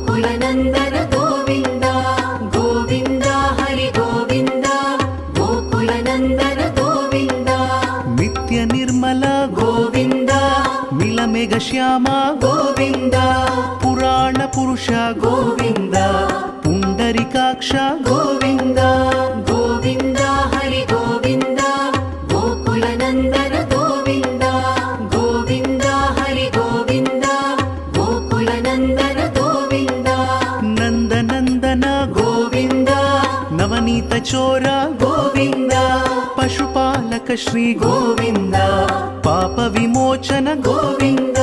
गोकुलनन्दन गोविन्द गोविन्द हरि गोविन्द गोकुलनन्दन गोविन्द नित्य निर्मल गोविन्द मिलमेघ श्याम गोविन्द पुराण पुरुष गोविन्द पुण्डरीकाक्ष गोविन्द गोविन्द हरि गोविन्द गोकुलनन्दन गोविन्द गोविन्द हरि गोविन्द गोकुलनन्दन गोविन्द नन्दनन्दन गोविन्द नवनीत चोर गोविन्द पशुपालक श्री गोविन्द पाप विमोचन गोविन्द